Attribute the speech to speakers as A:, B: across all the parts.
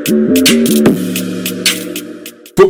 A: Football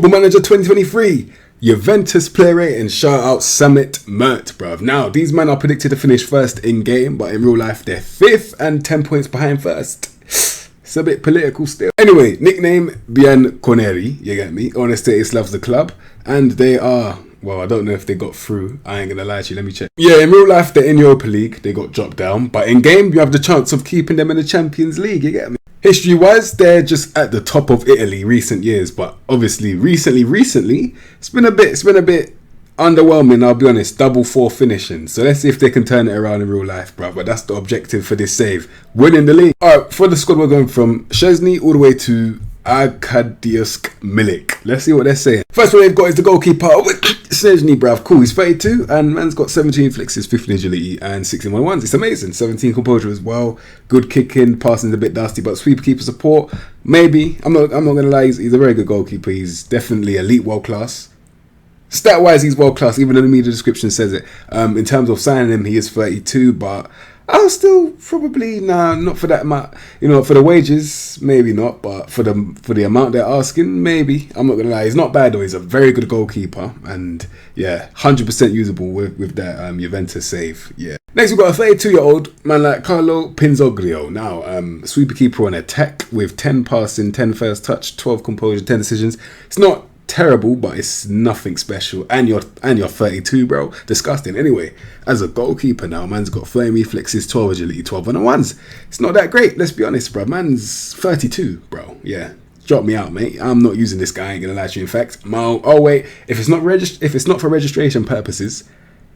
A: Manager 2023, Juventus player rating, shout out Summit Mert, bruv. Now, these men are predicted to finish first in game, but in real life, they're 5th and 10 points behind first. It's a bit political still. Anyway, nickname Bianconeri, you get me? Honest Status loves the club, and they are, well, I don't know if they got through. I ain't gonna lie to you, let me check. Yeah, in real life, they're in Europa League, they got dropped down, but in game, you have the chance of keeping them in the Champions League, you get me? History-wise, they're just at the top of Italy recent years, but obviously recently, it's been a bit underwhelming, I'll be honest. Double 4 finishing. So let's see if they can turn it around in real life, bro. But that's the objective for this save. Winning the league. Alright, for the squad, we're going from Szczesny all the way to Arkadiusz Milik. Let's see what they're saying. First one they've got is the goalkeeper. Szczesny, bruv. Cool, he's 32 and man's got 17 flicks, 15 agility and 16 1-1s. It's amazing. 17 composure as well. Good kicking, passing's a bit dusty, but sweeper keeper support. Maybe. I'm not gonna lie, he's a very good goalkeeper. He's definitely elite world class. Stat wise, he's world class, even though the media description says it. In terms of signing him, he is 32, but I'll still probably not for that amount. You know, for the wages, maybe not, but for the amount they're asking, maybe. I'm not gonna lie, he's not bad though. He's a very good goalkeeper, and yeah, 100% usable with that Juventus save. Yeah. Next, we've got a 32-year-old man like Carlo Pinzoglio. Now, sweeper keeper on attack with 10 passing, 10 first touch, 12 composure, 10 decisions. It's not terrible, but it's nothing special, and you're 32, bro. Disgusting. Anyway, as a goalkeeper now, man's got 30 reflexes, 12 agility, 12 1-1s. It's not that great, let's be honest, bro. Man's 32, bro. Yeah, drop me out, mate. I'm not using this guy, I ain't gonna lie to you. In fact, oh wait, if it's not for registration purposes,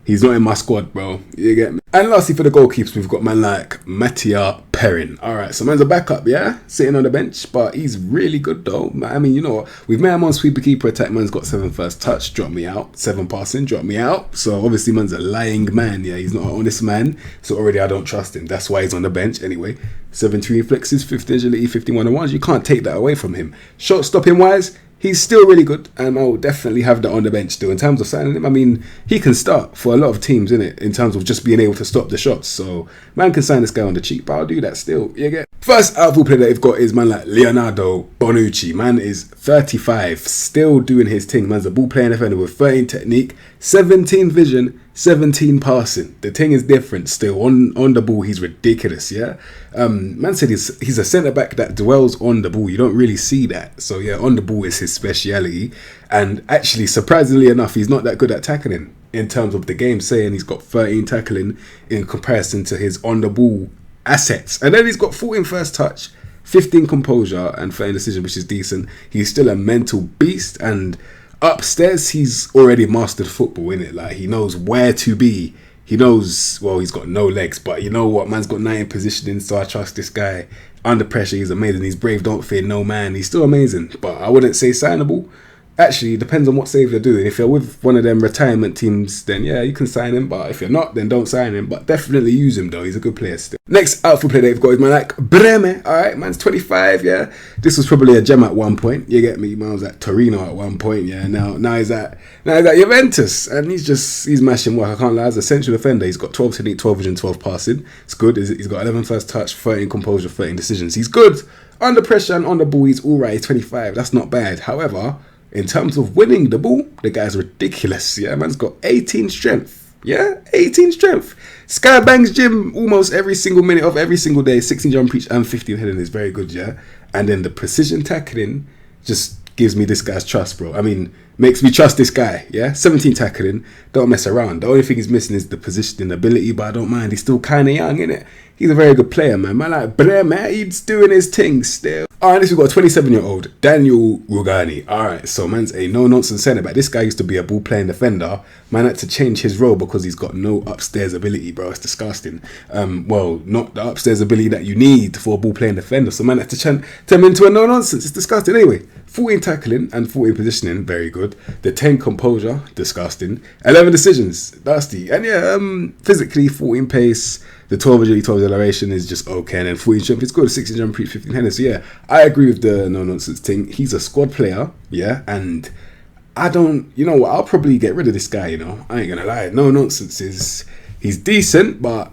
A: he's not in my squad, bro. You get me? And lastly, for the goalkeepers, we've got man like Mattia Perrin. Alright, so man's a backup, yeah? Sitting on the bench, but he's really good though. I mean, you know what? We've met him on sweeper keeper attack. Man's got 7 first touch, drop me out. 7 passing, drop me out. So obviously man's a lying man, yeah? He's not an honest man. So already I don't trust him. That's why he's on the bench anyway. 17 reflexes, 15 agility, 15 1-1s. You can't take that away from him. Shot stopping wise, he's still really good, and I'll definitely have that on the bench still. In terms of signing him, I mean, he can start for a lot of teams, innit? In terms of just being able to stop the shots. So, man can sign this guy on the cheap, but I'll do that still. You get? First outfield player that they've got is man like Leonardo Bonucci. Man is 35, still doing his thing. Man's a ball playing defender with 13 technique, 17 vision, 17 passing. The thing is different still. On the ball, he's ridiculous, yeah? Man said he's a centre-back that dwells on the ball. You don't really see that. So, yeah, on the ball is his speciality. And actually, surprisingly enough, he's not that good at tackling in terms of the game, saying he's got 13 tackling in comparison to his on-the-ball assets. And then he's got 14 first touch, 15 composure, and 13 decision, which is decent. He's still a mental beast, and upstairs, he's already mastered football, innit? Like, he knows where to be. He knows, well, he's got no legs, but you know what? Man's got 9 positioning, so I trust this guy. Under pressure, he's amazing. He's brave, don't fear no man. He's still amazing, but I wouldn't say signable. Actually, it depends on what save you're doing. If you're with one of them retirement teams, then yeah, you can sign him. But if you're not, then don't sign him. But definitely use him though. He's a good player still. Next outfield player they've got is man like Breme. Alright, man's 25, yeah. This was probably a gem at one point. You get me? Man was at Torino at one point, yeah. Now he's at Juventus. And he's mashing work. I can't lie. As a central defender, he's got 12 technique, 12 vision, 12 passing. It's good. He's got 11 first touch, 13 composure, 13 decisions. He's good. Under pressure and on the ball, he's alright. He's 25. That's not bad. However, in terms of winning the ball, the guy's ridiculous. Yeah, man's got 18 strength. Yeah, 18 strength. Sky bangs gym almost every single minute of every single day. 16 jump reach and 15 heading is very good, yeah. And then the precision tackling just gives me this guy's trust, bro. I mean, makes me trust this guy, yeah. 17 tackling, don't mess around. The only thing he's missing is the positioning ability, but I don't mind. He's still kind of young, innit? He's a very good player, man. Man like Bremer, he's doing his thing still. Alright, this we've got a 27-year-old Daniel Rugani. Alright, so man's a no-nonsense centre back. This guy used to be a ball-playing defender. Man had to change his role because he's got no upstairs ability, bro. It's disgusting. Well, not the upstairs ability that you need for a ball-playing defender. So man had to turn him into a no-nonsense. It's disgusting. Anyway, 14 tackling and 14 positioning, very good. The 10 composure, disgusting. 11 decisions, dusty. And yeah, physically, 14 pace. The 12 agility, 12 acceleration is just okay. And then 14 jump is good. 16 jump, 15 headers. So yeah, I agree with the no-nonsense thing. He's a squad player, yeah. And I don't, you know what, I'll probably get rid of this guy, you know. I ain't gonna lie. No-nonsense he's decent, but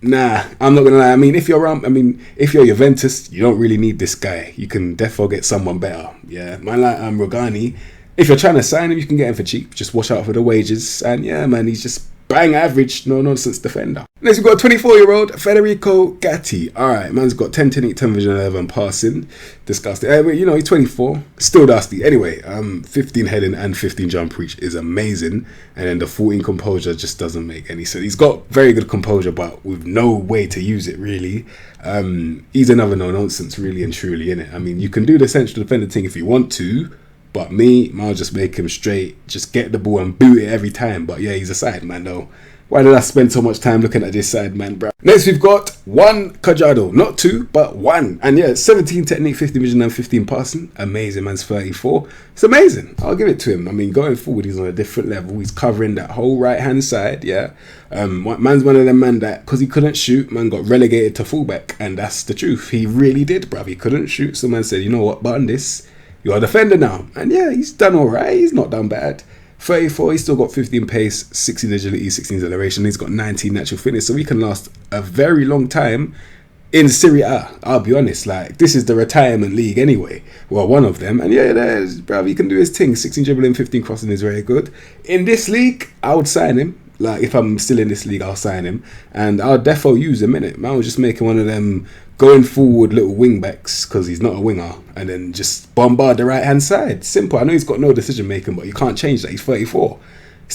A: Nah, I'm not gonna lie. I mean, if you're Juventus, you don't really need this guy. You can definitely get someone better. Yeah, man, like Rogani. If you're trying to sign him, you can get him for cheap. Just watch out for the wages. And yeah, man, he's just bang average, no nonsense defender. Next, we've got a 24-year-old Federico Gatti. All right, man's got 10 technique, 10 vision, 11 passing. Disgusting. You know, he's 24, still dusty. Anyway, 15 heading and 15 jump reach is amazing. And then the 14 composure just doesn't make any sense. He's got very good composure, but with no way to use it really. He's another no nonsense, really and truly, innit? I mean, you can do the central defender thing if you want to. But I'll just make him straight, just get the ball and boot it every time. But yeah, he's a side man though. Why did I spend so much time looking at this side man, bro? Next, we've got one Cajado. Not two, but one. And yeah, 17 technique, 15 vision and 15 passing. Amazing, man's 34. It's amazing. I'll give it to him. I mean, going forward, he's on a different level. He's covering that whole right-hand side, yeah. Man's one of them, man, that, because he couldn't shoot, man got relegated to fullback. And that's the truth. He really did, bruv. He couldn't shoot. So man said, you know what, button this. You're a defender now. And yeah, he's done all right. He's not done bad. 34, he's still got 15 pace, 16 agility, 16 acceleration. He's got 19 natural fitness. So he can last a very long time in Serie A. I'll be honest. Like, this is the retirement league anyway. Well, one of them. And yeah, bro, he can do his thing. 16 dribbling, 15 crossing is very good. In this league, I would sign him. Like, if I'm still in this league, I'll sign him. And I'll defo use him, innit? Man was just making one of them going forward little wing backs, because he's not a winger, and then just bombard the right hand side. Simple. I know he's got no decision making, but you can't change that. He's 34.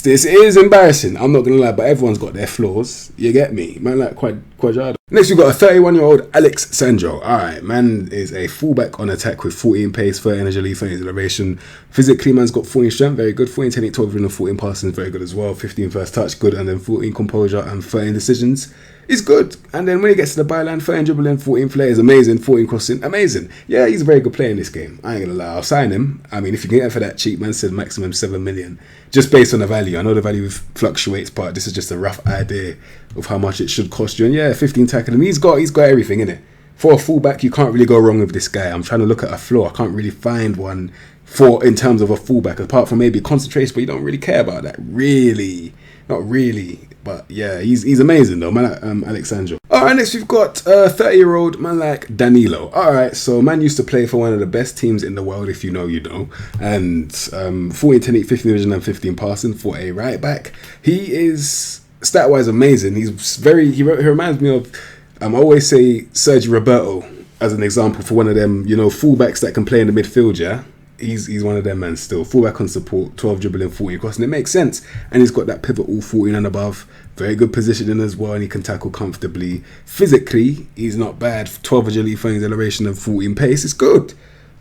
A: This is embarrassing. I'm not gonna lie, but everyone's got their flaws. You get me, man. Like Quadrado. Next, we've got a 31-year-old Alex Sandro. All right, man is a fullback on attack with 14 pace, 13 agility, 13 acceleration. Physically, man's got 14 strength, very good. 14 technique, 12 and 14 passing, very good as well. 15 first touch, good, and then 14 composure and 13 decisions. He's good. And then when he gets to the byline, 13 dribbling, 14 flair is amazing, 14 crossing, amazing. Yeah, he's a very good player in this game. I ain't gonna lie, I'll sign him. I mean, if you can get him for that cheap, man said maximum 7 million. Just based on the value. I know the value fluctuates, but this is just a rough idea of how much it should cost you. And yeah, 15 tackling. He's got everything in it. For a fullback, you can't really go wrong with this guy. I'm trying to look at a flaw. I can't really find one in terms of a fullback, apart from maybe concentration, but you don't really care about that. Really. Not really. But yeah, he's amazing though, man. Alexandro. Alright, next we've got 30-year-old man like Danilo. Alright, so man used to play for one of the best teams in the world, if you know, you know. And 14 technique, 15 vision and 15 passing for a right back. He is stat-wise amazing. He reminds me of, I always say Sergio Roberto as an example for one of them, you know, fullbacks that can play in the midfield, yeah. He's one of them, man, still. Fullback on support, 12 dribbling, 14 crossing. It makes sense. And he's got that pivotal 14 and above. Very good positioning as well, and he can tackle comfortably. Physically, he's not bad. 12 agility, 13 acceleration, and 14 pace. It's good.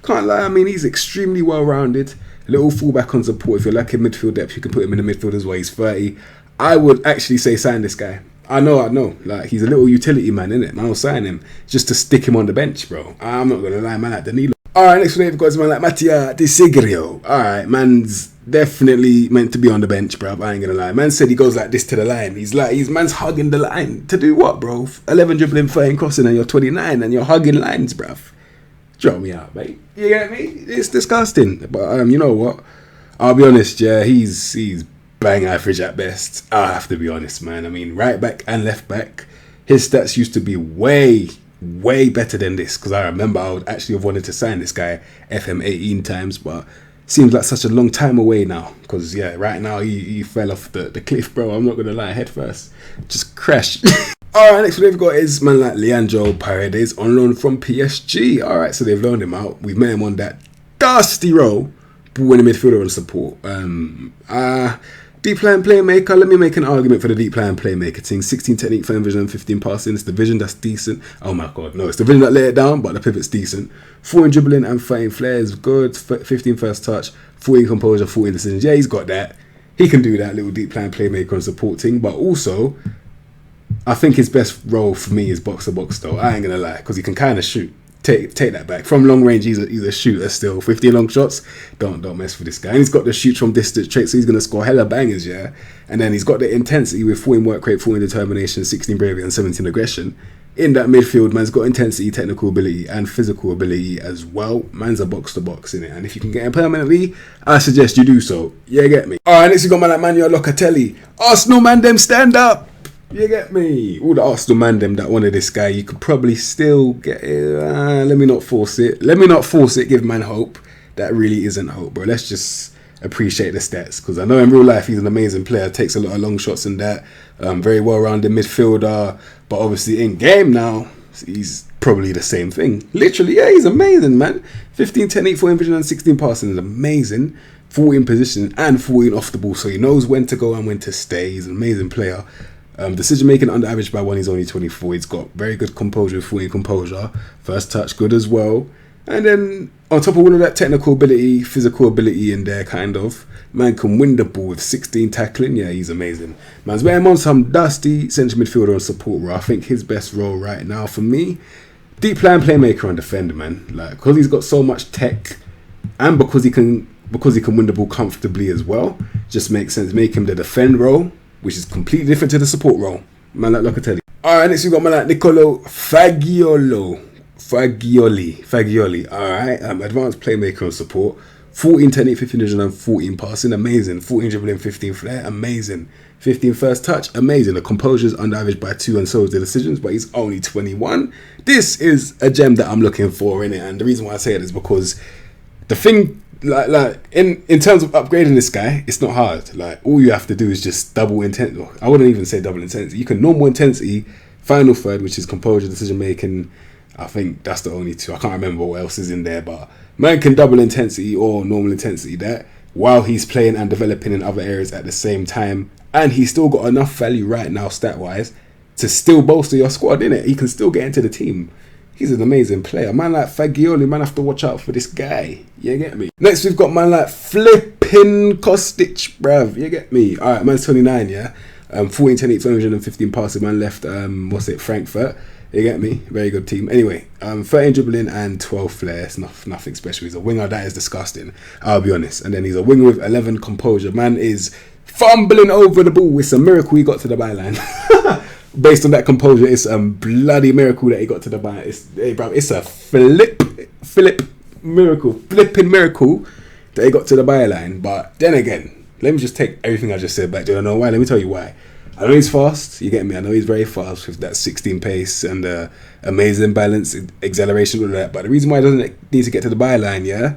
A: Can't lie. I mean, he's extremely well-rounded. Little fullback on support. If you're lacking midfield depth, you can put him in the midfield as well. He's 30. I would actually say sign this guy. I know. Like, he's a little utility man, innit? Man, I'll sign him just to stick him on the bench, bro. I'm not going to lie, man, like Danilo. Alright, next we've got man like Mattia Di Sigrio. Alright, man's definitely meant to be on the bench, bruv. I ain't gonna lie. Man said he goes like this to the line. Man's hugging the line. To do what, bro? 11 dribbling, 13 crossing, and you're 29, and you're hugging lines, bruv. Drop me out, mate. You get me? It's disgusting. But you know what? I'll be honest, yeah, he's bang average at best. I have to be honest, man. I mean, right back and left back, his stats used to be way better than this, because I remember I would actually have wanted to sign this guy FM18 times, but seems like such a long time away now, because yeah, right now he fell off the cliff, bro. I'm not gonna lie, head first, just crashed. Alright, next one we've got is man like Leandro Paredes on loan from PSG. Alright, so they've loaned him out. We've met him on that dusty role, ball in the midfielder on support. Deep line playmaker, let me make an argument for the deep line playmaker thing. 16 technique, 13 vision, 15 passing. It's the vision that's decent. Oh my god, no, it's the vision that lay it down, but the pivot's decent. 14 dribbling and 13 flair is good. 15 first touch, 14 composure, 14 decisions. Yeah, he's got that. He can do that little deep line playmaker and support thing, but also, I think his best role for me is box to box though. I ain't gonna lie, because he can kind of shoot. Take that back. From long range, he's a shooter still. 15 long shots, don't mess with this guy. And he's got the shoot from distance trait, so he's going to score hella bangers, yeah? And then he's got the intensity with 14 work rate, 14 determination, 16 bravery, and 17 aggression. In that midfield, man's got intensity, technical ability, and physical ability as well. Man's a box-to-box in it. And if you can get him permanently, I suggest you do so. Yeah, get me? Alright, next we got man like Manuel Locatelli. Arsenal, man, them stand up. You get me? All the Arsenal man them that wanted this guy, you could probably still get it. Let me not force it. Let me not force it. Give man hope. That really isn't hope, bro. Let's just appreciate the stats, because I know in real life he's an amazing player. Takes a lot of long shots and that. Very well-rounded midfielder. But obviously in game now, he's probably the same thing. Literally, yeah, he's amazing, man. 15, 10, 8, 14 vision and 16 passing is amazing. 14 position and 14 off the ball, so he knows when to go and when to stay. He's an amazing player. Decision making under average by 1. He's only 24. He's got very good composure, 14 composure. First touch good as well. And then on top of all of that technical ability, physical ability in there, kind of, man can win the ball with 16 tackling. Yeah, he's amazing. Man's wearing on some dusty central midfielder and support role. I think his best role right now for me, deep line playmaker and defender, man. Like, because he's got so much tech, and because he can win the ball comfortably as well, just makes sense. Make him the defend role, which is completely different to the support role. Man, like Locatelli. Alright, next we got man like Nicolo Fagioli. Alright, advanced playmaker and support. 14, 10, 8, 15 vision and 14 passing. Amazing. 14 dribbling, 15 flair. Amazing. 15 first touch. Amazing. The composure's under average by 2 and so is the decisions, but he's only 21. This is a gem that I'm looking for in it, and the reason why I say it is because the thing, like in terms of upgrading this guy, it's not hard. Like, all you have to do is just double intensity. I wouldn't even say double intensity. You can normal intensity, final third, which is composure, decision making. I think that's the only 2. I can't remember what else is in there, but man can double intensity or normal intensity that while he's playing and developing in other areas at the same time, and he's still got enough value right now stat wise to still bolster your squad, innit? He can still get into the team. He's an amazing player. Man like Fagioli, man, have to watch out for this guy. You get me? Next, we've got man like flipping Kostic, bruv. You get me? Alright, man's 29, yeah? 14, 10, 8, 215 passes. Man left, Frankfurt. You get me? Very good team. Anyway, 13 dribbling and 12 flair. It's nothing special. He's a winger. That is disgusting, I'll be honest. And then he's a winger with 11 composure. Man is fumbling over the ball. It's a miracle he got to the byline. Based on that composure, it's a bloody miracle that he got to the byline. It's a flipping miracle that he got to the byline. But then again, let me just take everything I just said back. Do you know why? Let me tell you why. I know he's fast, you get me? I know he's very fast with that 16 pace and amazing balance, acceleration, all of that. But the reason why he doesn't need to get to the byline, yeah,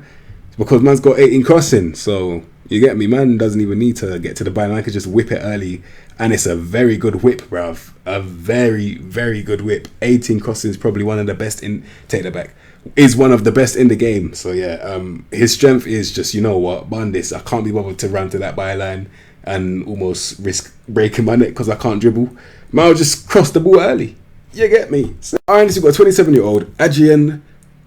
A: is because man's got 18 crossing. So, you get me? Man doesn't even need to get to the byline. Man can just whip it early. And it's a very good whip, bruv. A very, very good whip. 18 crossing is probably one of the best in... Take that back. Is one of the best in the game. So, yeah, his strength is just, you know what, bun this. I can't be bothered to run to that byline and almost risk breaking my neck because I can't dribble. Man, I'll just cross the ball early. You get me? So, alright, we've got a 27-year-old Adrian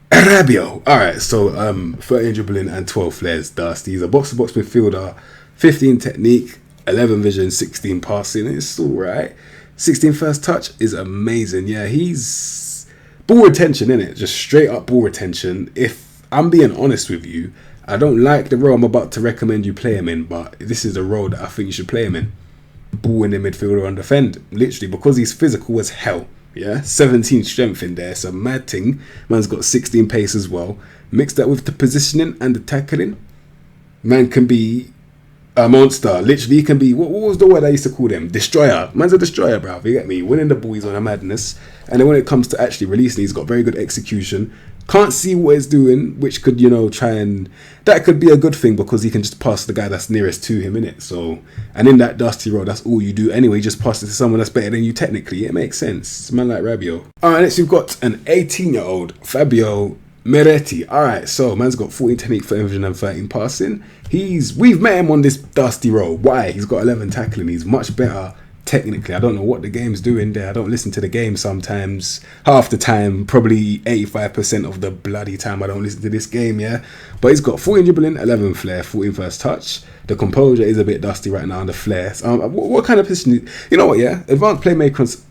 A: Rabiot. Alright, so 13 dribbling and 12 flares. Dusty. He's a box-to-box midfielder. 15 technique, 11 vision, 16 passing. It's alright. 16 first touch is amazing. Yeah, he's ball retention, innit? Just straight up ball retention. If I'm being honest with you, I don't like the role I'm about to recommend you play him in, but this is the role that I think you should play him in. Ball in the midfielder and defend. Literally, because he's physical as hell. Yeah, 17 strength in there. It's a mad thing. Man's got 16 pace as well. Mix that with the positioning and the tackling. Man can be a monster. Literally, he can be, what was the word I used to call them? Destroyer. Man's a destroyer, bruv. You get me? Winning the ball, he's on a madness. And then when it comes to actually releasing, he's got very good execution. Can't see what he's doing, which could, that could be a good thing because he can just pass the guy that's nearest to him, innit? So, and in that dusty role, that's all you do anyway. You just pass it to someone that's better than you technically. It makes sense. It's a man like Rabiot. Alright, next we've got an 18-year-old Fabio Meretti. Alright, so man's got 14 technique, 13 vision and 13 passing. We've met him on this dusty role. Why? He's got 11 tackling. He's much better technically. I don't know what the game's doing there. I don't listen to the game sometimes. Half the time, probably 85% of the bloody time I don't listen to this game, yeah? But he's got 14 dribbling, 11 flair, 14 first touch. The composure is a bit dusty right now on the flair. What kind of position? You know what, yeah? Advanced playmaker.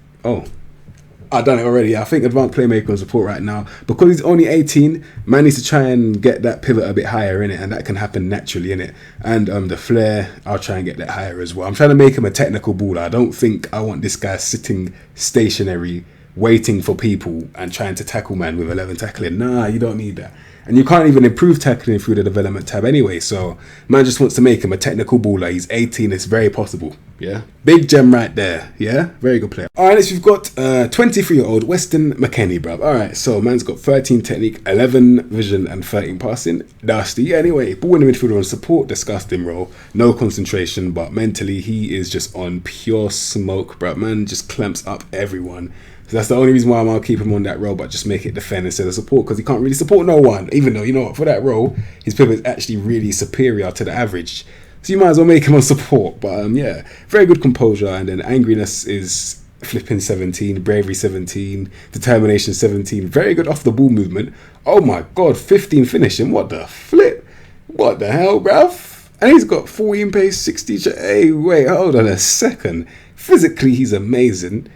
A: I've done it already. I think advanced playmaker and support right now. Because he's only 18, man needs to try and get that pivot a bit higher in it, and that can happen naturally in it. And the flair, I'll try and get that higher as well. I'm trying to make him a technical baller. I don't think I want this guy sitting stationary waiting for people and trying to tackle man with 11 tackling. Nah, you don't need that. And you can't even improve tackling through the development tab anyway. So man just wants to make him a technical baller. He's 18. It's very possible. Yeah. Big gem right there. Yeah. Very good player. All right. Next we've got 23-year-old Weston McKennie, bruv. All right. So man's got 13 technique, 11 vision and 13 passing. Dusty. Anyway, ball in the midfielder on support. Disgusting role. No concentration. But mentally he is just on pure smoke, bruv. Man just clamps up everyone. So that's the only reason why I'm going to keep him on that role, but just make it defend instead of support, because he can't really support no one. Even though, you know what, for that role, his pivot is actually really superior to the average. So you might as well make him on support. But yeah, very good composure. And then angriness is flipping 17, bravery 17, determination 17. Very good off the ball movement. Oh my God, 15 finishing. What the flip? What the hell, bruv? And he's got 14 pace, 60. Hey, wait, hold on a second. Physically, he's amazing.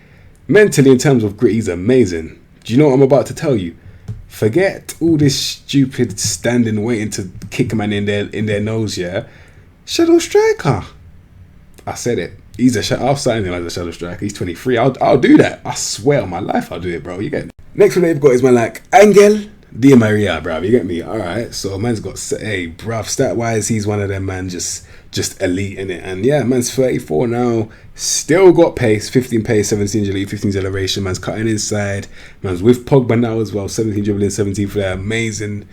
A: Mentally, in terms of grit, he's amazing. Do you know what I'm about to tell you? Forget all this stupid standing waiting to kick a man in their nose, yeah? Shadow striker. I said it. I'll sign him as a shadow striker. He's 23. I'll do that. I swear on my life I'll do it, bro. You get me? Next one they've got is man like Angel Di Maria, bruv. You get me? Alright, so man's got, hey, bruv, stat-wise, he's one of them, man, just elite in it. And yeah, man's 34 now, still got pace, 15 pace, 17 agility, 15 acceleration. Man's cutting inside. Man's with Pogba now as well, 17 dribbling, 17 flair, amazing.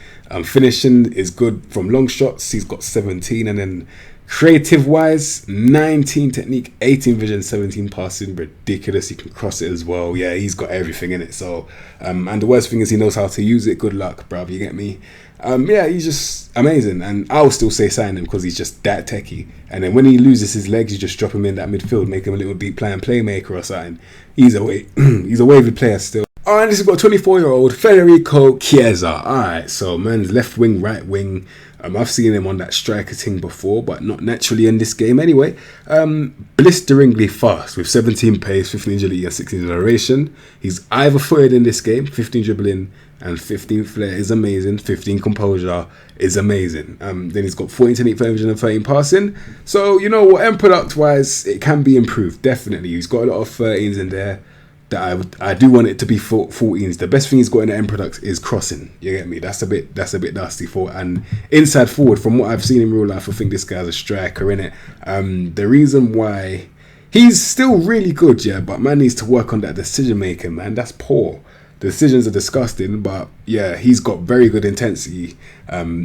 A: Finishing is good from long shots. He's got 17, and then creative wise, 19 technique, 18 vision, 17 passing. Ridiculous. He can cross it as well. Yeah, he's got everything in it. So and the worst thing is he knows how to use it. Good luck, bruv. You get me? Yeah, he's just amazing. And I'll still say sign him because he's just that techie. And then when he loses his legs, you just drop him in that midfield, make him a little deep playing playmaker or something. He's a wavy player still. Alright, this is got 24-year-old Federico Chiesa. Alright, so man's left wing, right wing. I've seen him on that striker thing before, but not naturally in this game anyway. Blisteringly fast with 17 pace, 15 agility and 16 acceleration. He's either footed in this game, 15 dribbling and 15 flair is amazing. 15 composure is amazing. Then he's got 14 technique, 13 vision and 13 passing. So, you know what, end product wise, it can be improved, definitely. He's got a lot of 13s in there. That I do want it to be 14s. The best thing he's got in the end product is crossing. You get me? That's a bit dusty for. And inside forward, from what I've seen in real life, I think this guy's a striker, innit? The reason why he's still really good, yeah, but man needs to work on that decision making, man. That's poor. The decisions are disgusting, but yeah, he's got very good intensity.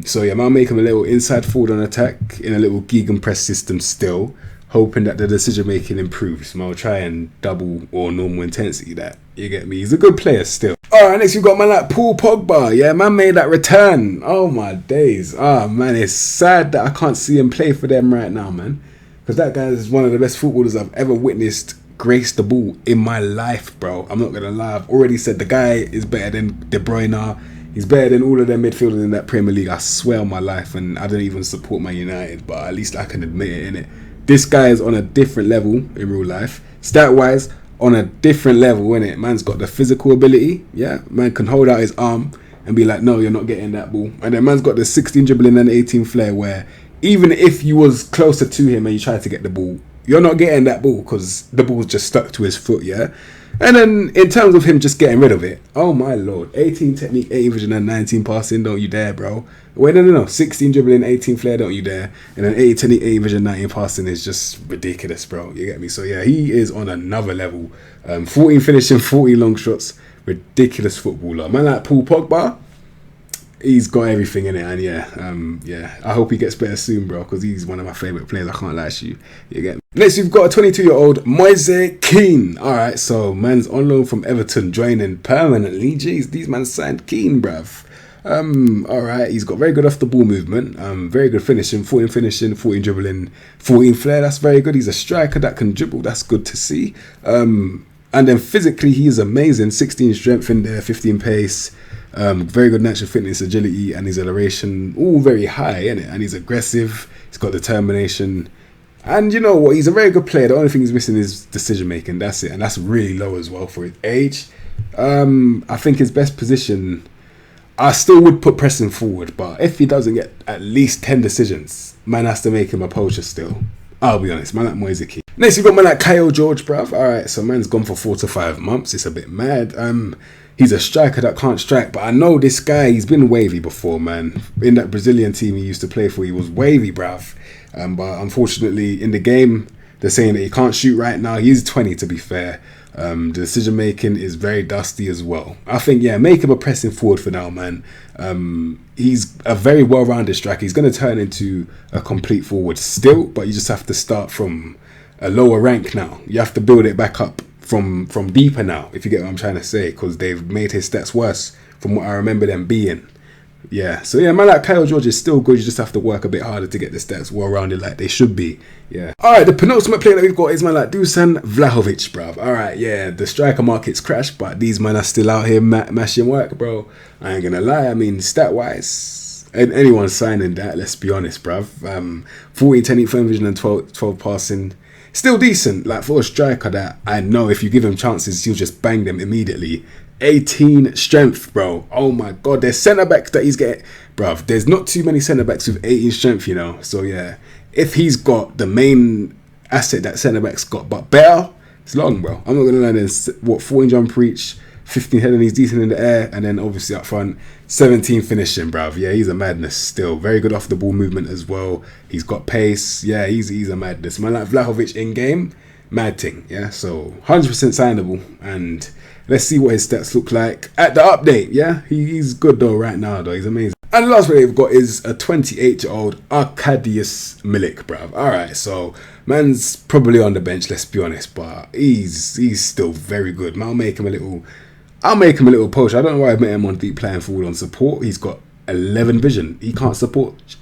A: So yeah, I'll make him a little inside forward on attack in a little gegenpress system still, hoping that the decision making improves. I'll try and double or normal intensity that. You get me? He's a good player still. Alright, next we've got man like Paul Pogba. Yeah, man made that return. Oh my days. Man, it's sad that I can't see him play for them right now, man. Because that guy is one of the best footballers I've ever witnessed grace the ball in my life, bro. I'm not gonna lie. I've already said the guy is better than De Bruyne. He's better than all of them midfielders in that Premier League. I swear on my life. And I don't even support Man United, but at least I can admit it, innit? This guy is on a different level in real life. Stat-wise, on a different level, innit? Man's got the physical ability. Yeah, man can hold out his arm and be like, no, you're not getting that ball. And then man's got the 16 dribbling and 18 flair, where even if you was closer to him and you tried to get the ball, you're not getting that ball because the ball's just stuck to his foot, yeah? And then in terms of him just getting rid of it, oh my lord, 18 technique, 18 vision and 19 passing, don't you dare, bro. Wait, no, 16 dribbling, 18 flair, don't you dare. And then 18 technique, 18 vision, 19 passing is just ridiculous, bro. You get me? So yeah, he is on another level. 14 finishing, 40 long shots, ridiculous footballer. Man like Paul Pogba, he's got everything in it, and yeah, I hope he gets better soon, bro, because he's one of my favourite players. I can't lie to you. You get me? Next, we've got a 22-year-old Moise Kean. Alright, so man's on loan from Everton, joining permanently. Jeez, these man signed Kean, bruv. Alright, he's got very good off the ball movement, very good finishing, 14 dribbling, 14 flair, that's very good. He's a striker that can dribble, that's good to see. And then physically, he is amazing, 16 strength in there, 15 pace. Very good natural fitness, agility and acceleration, all very high, innit? And he's aggressive, he's got determination, and you know what, he's a very good player. The only thing he's missing is decision making, that's it, and that's really low as well for his age. I think his best position, I still would put pressing forward, but if he doesn't get at least 10 decisions, man has to make him a poacher still. I'll be honest, man like Moise Kean. Next, we got man like Kyle George, bruv. Alright, so man's gone for 4 to 5 months. It's a bit mad. He's a striker that can't strike, but I know this guy, he's been wavy before, man. In that Brazilian team he used to play for, he was wavy, bruv. But unfortunately, in the game, they're saying that he can't shoot right now. He's 20, to be fair. The decision making is very dusty as well. I think, yeah, make him a pressing forward for now, man. He's a very well-rounded striker. He's going to turn into a complete forward still, but you just have to start from a lower rank now. You have to build it back up from deeper now, if you get what I'm trying to say, because they've made his stats worse from what I remember them being. Yeah, so yeah, man like Kyle George is still good. You just have to work a bit harder to get the stats well-rounded like they should be. Yeah. Alright, the penultimate player that we've got is man like Dusan Vlahovic, bruv. Alright, yeah, the striker market's crashed, but these men are still out here mashing work, bro. I ain't gonna lie, I mean, stat-wise, anyone signing that, let's be honest, bruv. 14, 10 phone vision and 12 passing. Still decent, like for a striker that I know if you give him chances, he'll just bang them immediately. 18 strength, bro. Oh my god, there's centre backs that he's getting, bruv. There's not too many centre backs with 18 strength, you know. So yeah, if he's got the main asset that centre backs got, but better, it's long, bro. I'm not gonna lie. There's 14 jump reach, 15 heading, he's decent in the air, and then obviously up front, 17 finishing, bruv. Yeah, he's a madness still. Very good off the ball movement as well. He's got pace. Yeah, he's a madness. Man like Vlahovic in game, mad thing. Yeah, so 100% signable, and let's see what his stats look like at the update. Yeah, he's good though right now though. He's amazing. And the last one we've got is a 28-year-old Arkadiusz Milik, bruv. Alright, so man's probably on the bench, let's be honest, but he's still very good. Man, I'll make him a little poach. I don't know why I made him on deep playing forward on support. He's got 11 vision. He can't support.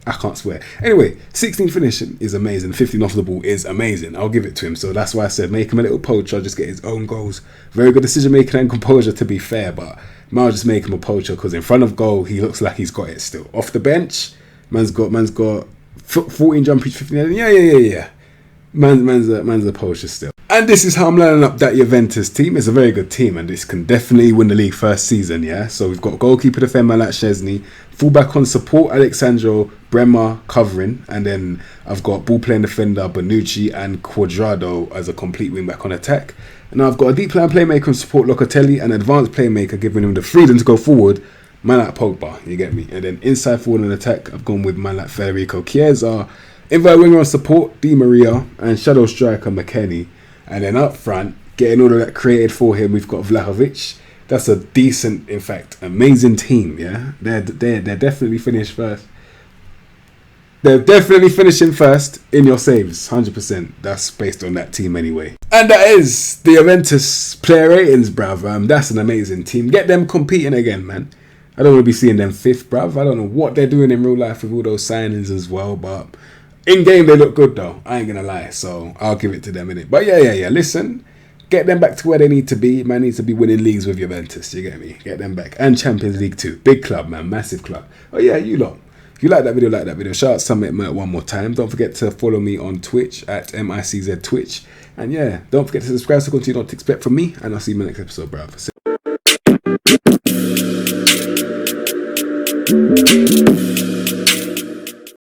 A: I can't swear. Anyway, 16 finishing is amazing. 15 off the ball is amazing. I'll give it to him. So that's why I said make him a little poacher. Just get his own goals. Very good decision making and composure, to be fair. But I'll just make him a poacher because in front of goal he looks like he's got it still. Off the bench, man's got 14 jump reach, 15. Yeah. Man's a poacher still. And this is how I'm lining up that Juventus team. It's a very good team, and this can definitely win the league first season, yeah? So we've got goalkeeper defender like Szczesny, fullback on support Alexandro Bremer covering, and then I've got ball playing defender Bonucci and Quadrado as a complete wing back on attack. And now I've got a deep playing playmaker on support Locatelli, and advanced playmaker giving him the freedom to go forward, man like Pogba, you get me? And then inside forward on attack, I've gone with man like Federico Chiesa, invert winger on support Di Maria, and shadow striker McKennie. And then up front, getting all of that created for him, we've got Vlahovic. That's a decent, in fact, amazing team, yeah? They're definitely finished first. They're definitely finishing first in your saves, 100%. That's based on that team anyway. And that is the Juventus player ratings, bruv. That's an amazing team. Get them competing again, man. I don't want to be seeing them fifth, bruv. I don't know what they're doing in real life with all those signings as well, but in game they look good though. I ain't gonna lie, so I'll give it to them, innit? But yeah. Listen, get them back to where they need to be. Man needs to be winning leagues with Juventus. You get me? Get them back, and Champions League too. Big club, man, massive club. Oh yeah, you lot. If you like that video, shout out Summit Mert one more time. Don't forget to follow me on Twitch at MICZTWITCH, and yeah, don't forget to subscribe so continue not to expect from me. And I'll see you in the next episode, bruv.